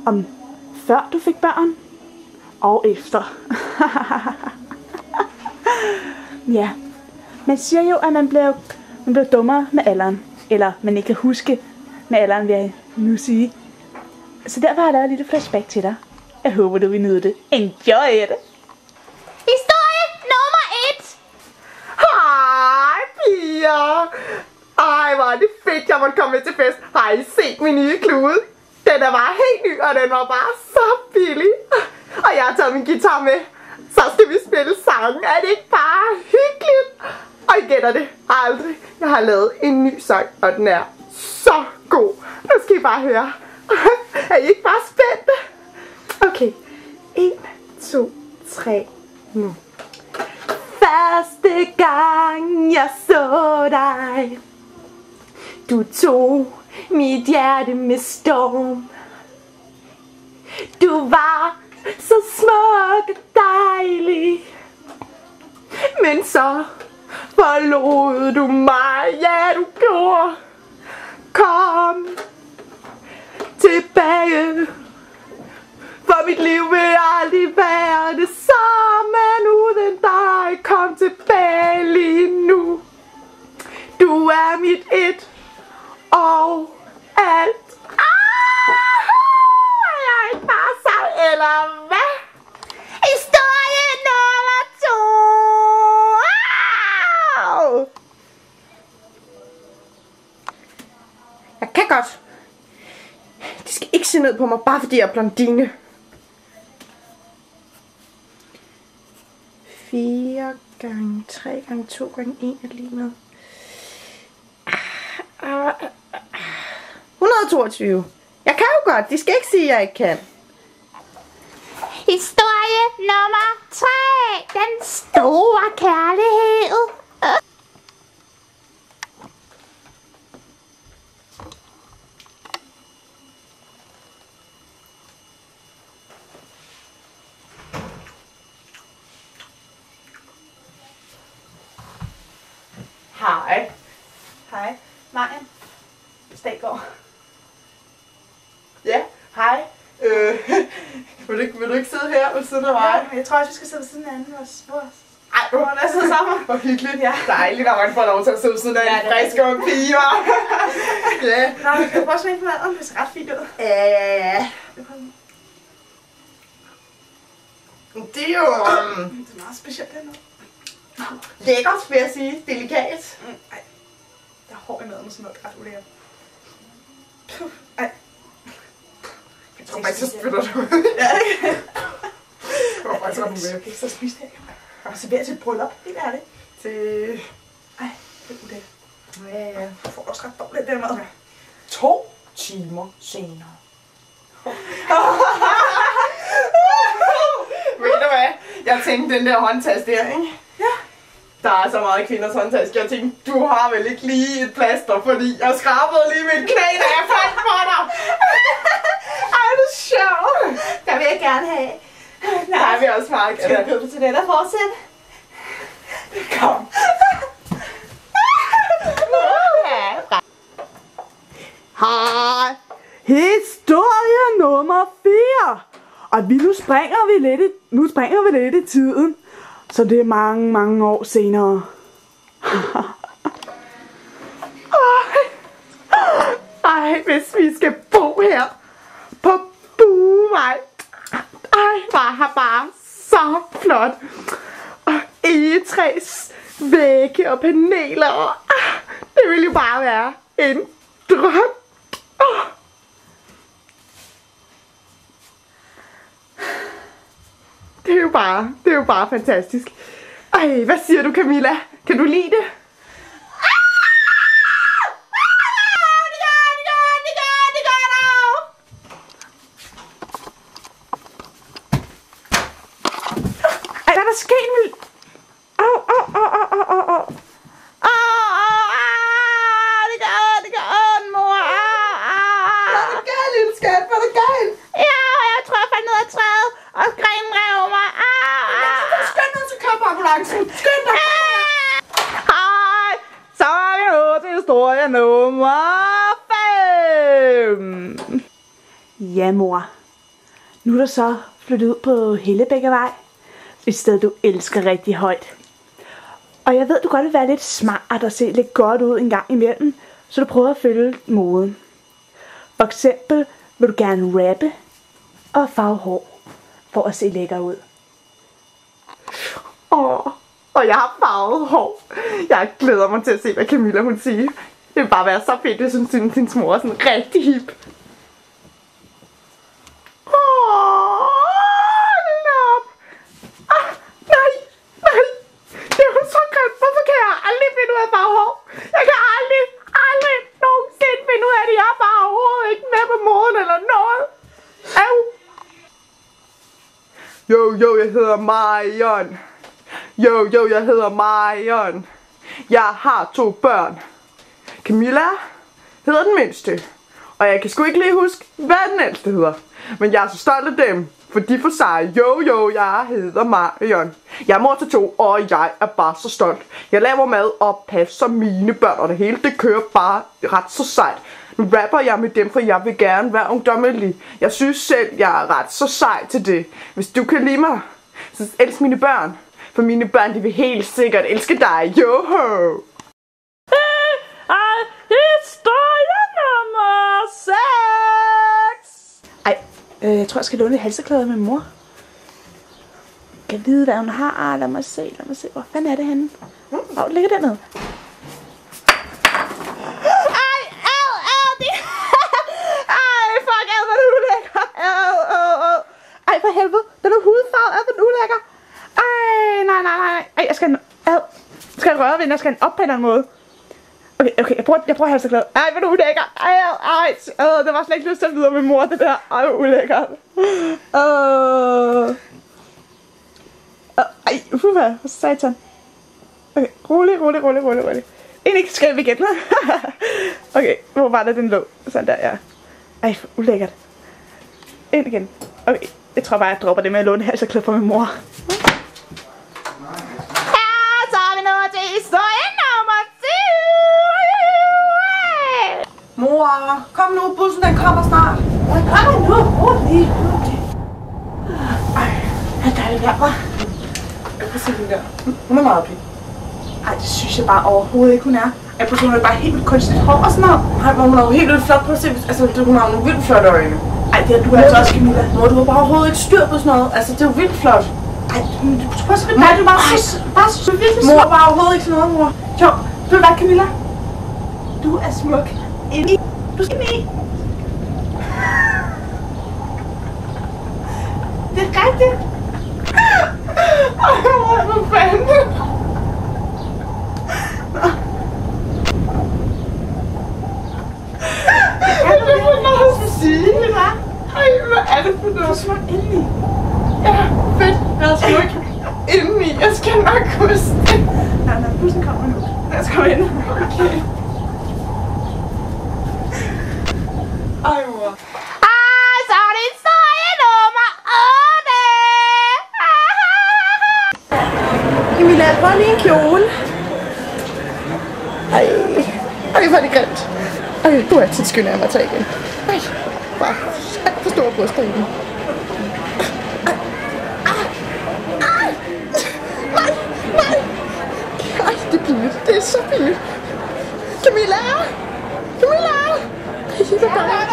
om før du fik børn og efter. Ja, man siger jo, at man bliver dummere med alderen. Eller man ikke kan huske med alderen, vil jeg nu sige. Så derfor har jeg lavet et lille flashback til dig. Jeg håber, du vil nyde det. Enjoy it! Historie nummer 1. Hej, piger! Ej, hvor er det fedt, jeg måtte komme med til fest. Har I set min nye klude? Den er bare helt ny, og den var bare så billig. Og jeg har taget min guitar med. Så skal vi spille sange. Er det ikke bare hyggeligt? Og I gætter det aldrig. Jeg har lavet en ny sang, og den er så god. Nu skal I bare høre. Er I ikke bare spændte? Okay. 1, 2, 3, nu. Første gang jeg så dig, du tog mit hjerte med storm. Du var så smuk og dejlig, men så forlod du mig. Ja, du gjorde. Kom tilbage, for mit liv vil aldrig være det samme uden dig. Kom tilbage lige nu. Du er mit et og alt. Jeg er ikke bare sang, eller hvad? Historie nummer 2. Jeg kan godt. De skal ikke se ned på mig, bare fordi jeg er blondine. 4 gange 3 gange 2 gange 1 er lige med 122. Jeg kan jo godt. De skal ikke sige, at jeg ikke kan. Historie nummer 3. Den store kærlighed. Hej. Hej. Marian Staggaard. Ja, hej. Vil du ikke sidde her ved siden af mig? Jeg tror også, vi skal sidde ved siden af anden. Ej, Hvor er der sidder sammen? hvor hyggeligt. Ja. Dejligt, at man får lov til at sidde ved siden af en det er frisk ung pige, hva'? Ja. Nå, vi skal prøve at smage på maden. Det ser ret fint ud. Ja. Det er jo Det er meget specielt dernede. lækkert, vil jeg sige. Delikat. Ej, der er hår i maden og sådan noget. Ret ulækkert. Ej. Jeg tror faktisk, så spytter du ud. Ja, Jeg tror faktisk, at du med. okay, så spis det. Jeg har serveret til et bryllup. Helt ærligt. Til... Ej, det er ulækkert. Ja. Du får også ret dårligt den mad. 2 timer senere. Ved du hvad? Jeg tænkte den der håndtaske der, ikke? Ja. Der er så meget kvinders håndtaske. Jeg tænkte, du har vel ikke lige et plaster, fordi jeg skrabede lige mit knæ, da jeg faldt på dig. Ej, det er sjovt. Der vil jeg gerne have. Nej, jeg vil også meget Skal gerne. jeg købe til det, der fortsæt? Kom. Hej. Historie nummer 4. Og nu springer vi lidt i tiden. Så det er mange, mange år senere. Ej, hvis vi skal bo her på Buevej. Ej, var bare så flot. Og egetræs, vægge og paneler. Og, det ville jo bare være en drøm. Det er jo bare fantastisk. Ej, hvad siger du, Camilla? Kan du lide det? Hvad er der sket med... Det gør ondt, mor. Hvad er der galt, lille skat? Hvad er der galt? Ja, jeg tror, jeg faldt ned ad træet, og grenen rev mig. Skynd dig til købeambulancen. Skynd dig. Hej, så er vi nået til historie nummer 5. Ja, mor. Nu er du så flyttet ud på Hellebækkevej, et sted du elsker rigtig højt. Og jeg ved, du godt vil være lidt smart og se lidt godt ud en gang imellem, så du prøver at følge moden. For eksempel vil du gerne rappe og farve hår, for at se lækker ud. Og jeg har farvet hår. Jeg glæder mig til at se, hvad Camilla hun siger. Det vil bare være så fedt, hvis hun synes, sin mor er sådan rigtig hip. Nej. Det er jo så grimt. Hvorfor kan jeg aldrig finde ud af at farve hår? Jeg kan aldrig nogensinde finde ud af det. Jeg er bare overhovedet ikke med på moden eller noget. Au. Jo, jeg hedder Marion. Jeg hedder Marion. Jeg har 2 børn. Camilla hedder den mindste. Og jeg kan sgu ikke lige huske, hvad den ældste hedder. Men jeg er så stolt af dem, for de får sig. Jo, jeg hedder Marion. Jeg er mor til 2, og jeg er bare så stolt. Jeg laver mad og passer mine børn, og det hele det kører bare ret så sejt. Nu rapper jeg med dem, for jeg vil gerne være ungdommelig. Jeg synes selv, jeg er ret så sej til det. Hvis du kan lide mig, så elsk mine børn. For mine børn, de vil helt sikkert elske dig. Joho! Historie nummer 6! Jeg tror, jeg skal låne et halseklæde af min mor. Jeg kan vide, hvad hun har. Lad mig se. Hvor fanden er det henne? Det ligger dernede. Fuck, hvor er det ulækker. Ej, for helvede. Den er hudfarvet. Hvor er den ulækker. Nej. Ej, jeg skal røre ved den. Jeg skal den op på en eller anden måde. Okay, jeg prøver halseklæde. Ej, hvor er det ulækker. Det var slet ikke lyst til at videre med mor, det der. Ej, hvor ulækkert. Ej, for satan. Okay, rolig. Egentlig skal vi igen. Okay, hvor var det, den lå? Sådan der, ja. Ej, for ulækkert. Ind igen. Okay, jeg tror bare, jeg dropper det med at låne halseklæde fra min mor. Så er vi nået til historie nummer 7. Mor, kom nu, bussen den kommer snart. Kom nu, rolig. Ej, det er dejligt vejr, hva'? Jeg kan se den der. Hun er meget pæn. Ej, det synes jeg bare overhovedet ikke, hun er. Jeg tror, hun er bare helt vildt kunstigt hår og sådan noget. Nej, men hun er jo helt vildt flot på at se. Altså, hun har nogle vildt flotte øjne. Ej, det er du altså også, Camilla. Mor, du har bare overhovedet ikke styr på sådan noget. Altså, det er jo vildt flot. Ej, du skal prøve at skrive dig. Du er bare så virkelig smuk. Mor, bare overhovedet ikke sådan noget, mor. Jo, ved du hvad, Camilla? Du er smuk. Indeni. Du skal ind i. Det er rigtigt. Ej, mor, hvad fanden? Hvad er det for noget at sige? Ej, hvad er det for noget? Du er smuk indeni. Ja, fedt. Jeg er smuk indeni. Jeg skal nok huske det. Nej, bussen kommer nu. Lad os komme ind. Okay. Ej, mor. Så er det historie nummer 8. Camilla, prøv lige en kjole. Ej, hvor er det grimt. Ej, du er tit skynder jeg mig at tage igen. Ej, bare alt for store bryster i den. Nej. Ej, det er pinligt. Det er så pinligt. Camilla! Ej, hvad gør jeg?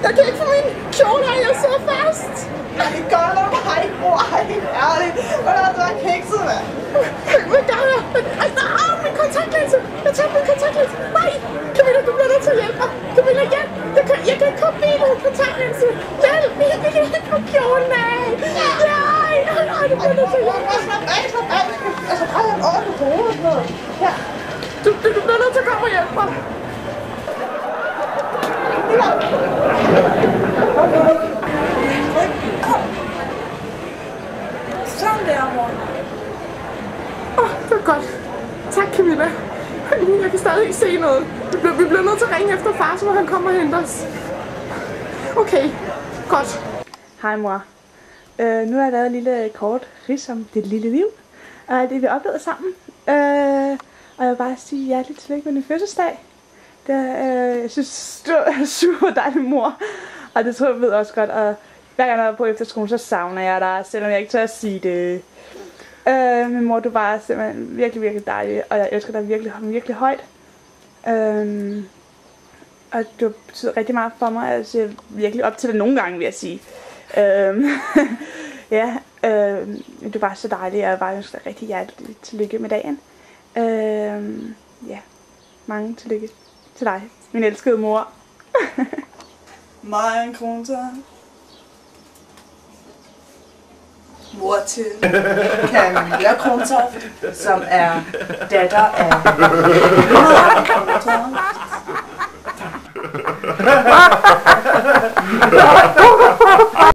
Jeg kan ikke få min kjole af, jeg sidder fast. Ej, det gør du mig, bror. Ej, det er ærligt. Du er kikset, mand. Hvad gør jeg? Ej, min kontaktlinse. Jeg tager min kontaktlinse. Nej, Camilla, du bliver nødt til at hjælpe mig. Camilla, hjælp. Jeg kan ikke komme med uden kontaktlinse. Hjælp. Jeg kan ikke komme kjolen af. Nej, du bliver nødt til at hjælpe mig. Slap af. Altså, bare en ordentlig hoved og sådan noget. Ja. Du bliver nødt til at komme og hjælpe mig. Sådan der, mor. Det var godt. Tak, Camilla. Jeg kan stadig ikke se noget. Vi bliver nødt til at ringe efter far, så han kommer og henter os. Okay, godt. Hej mor. Nu har jeg lavet en lille kort rids om dit lille liv. Og det vi oplevede sammen. Og jeg vil bare sige hjerteligt tillykke med din fødselsdag. Jeg synes, det var super dejlig mor. Og det tror jeg ved også godt. Og Hver gang jeg er på efterskolen, så savner jeg dig, selvom jeg ikke tør at sige det. Min mor, du var simpelthen virkelig, virkelig dejlig, og jeg elsker dig virkelig, virkelig højt. Og du betyder rigtig meget for mig, jeg ser virkelig op til det nogle gange, vil jeg sige. Ja, du var så dejlig, og jeg bare ønsker dig rigtig hjerteligt tillykke med dagen. Ja, mange tillykke til dig, min elskede mor. Mig en kronter. Mor til Camilla Krontoft, som er datter af Maren Krontoft.